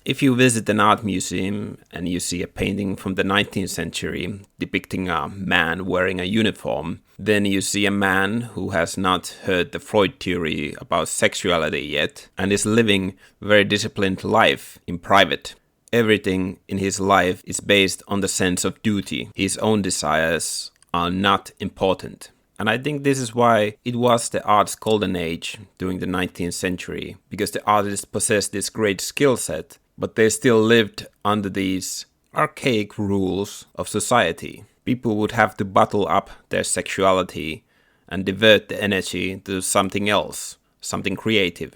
If you visit an art museum and you see a painting from the 19th century depicting a man wearing a uniform, then you see a man who has not heard the Freud theory about sexuality yet and is living a very disciplined life in private. Everything in his life is based on the sense of duty. His own desires are not important. And I think this is why it was the art's golden age during the 19th century, because the artists possessed this great skill set, but they still lived under these archaic rules of society. People would have to bottle up their sexuality and divert the energy to something else, something creative.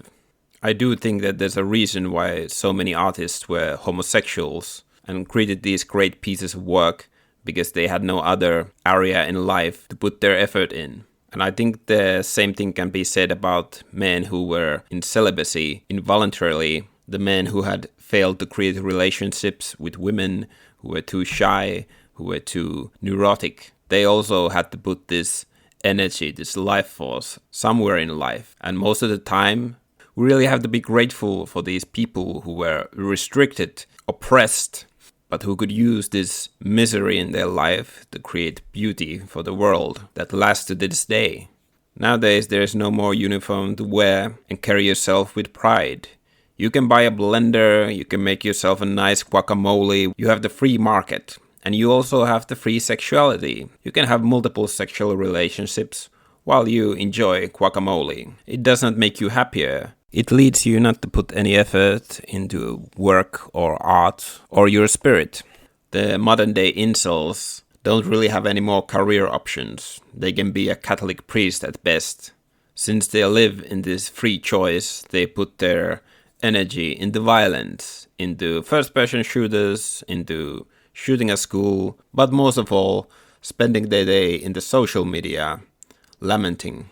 I do think that there's a reason why so many artists were homosexuals and created these great pieces of work, because they had no other area in life to put their effort in. And I think the same thing can be said about men who were in celibacy involuntarily, the men who had failed to create relationships with women, who were too shy, who were too neurotic. They also had to put this energy, this life force, somewhere in life. And most of the time, we really have to be grateful for these people who were restricted, oppressed, but who could use this misery in their life to create beauty for the world that lasts to this day. Nowadays, there is no more uniform to wear and carry yourself with pride. You can buy a blender, you can make yourself a nice guacamole, you have the free market. And you also have the free sexuality. You can have multiple sexual relationships while you enjoy guacamole. It does not make you happier. It leads you not to put any effort into work or art or your spirit. The modern day incels don't really have any more career options. They can be a Catholic priest at best. Since they live in this free choice, they put their energy into violence, into first-person shooters, into shooting a school, but most of all, spending their day in the social media, lamenting.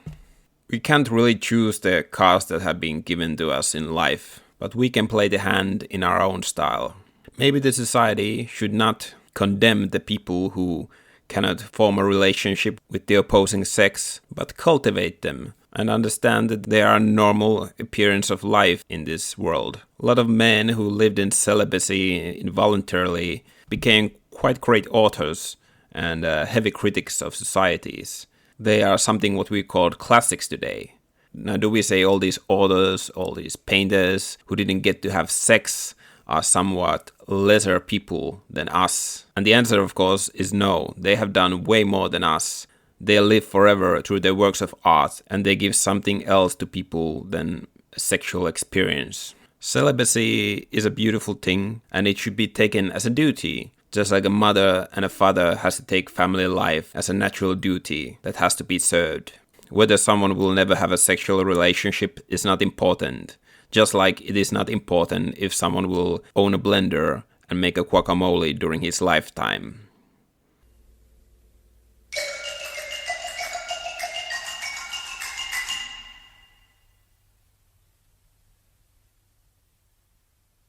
We can't really choose the cards that have been given to us in life, but we can play the hand in our own style. Maybe the society should not condemn the people who cannot form a relationship with the opposing sex, but cultivate them and understand that they are a normal appearance of life in this world. A lot of men who lived in celibacy involuntarily became quite great authors and heavy critics of societies. They are something what we call classics today. Now, do we say all these authors, all these painters who didn't get to have sex are somewhat lesser people than us? And the answer, of course, is no. They have done way more than us. They live forever through their works of art, and they give something else to people than a sexual experience. Celibacy is a beautiful thing, and it should be taken as a duty, just like a mother and a father has to take family life as a natural duty that has to be served. Whether someone will never have a sexual relationship is not important, just like it is not important if someone will own a blender and make a guacamole during his lifetime.